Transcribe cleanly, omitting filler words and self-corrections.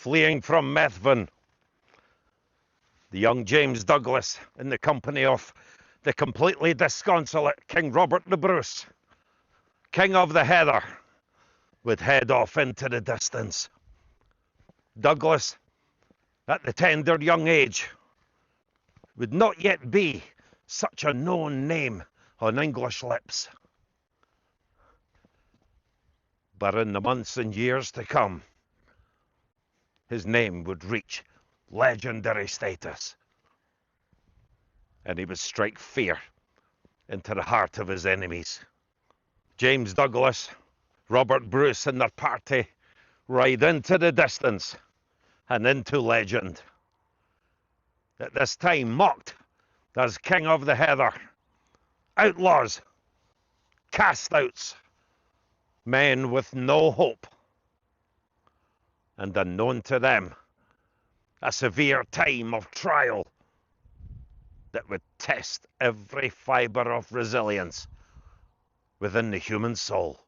fleeing from Methven. The young James Douglas, in the company of the completely disconsolate King Robert the Bruce, King of the Heather, would head off into the distance. Douglas, at the tender young age, would not yet be such a known name on English lips. But in the months and years to come, his name would reach legendary status, and he would strike fear into the heart of his enemies. James Douglas, Robert Bruce and their party ride into the distance and into legend. At this time mocked as King of the Heather, outlaws, cast-outs, men with no hope, and unknown to them, a severe time of trial that would test every fibre of resilience within the human soul.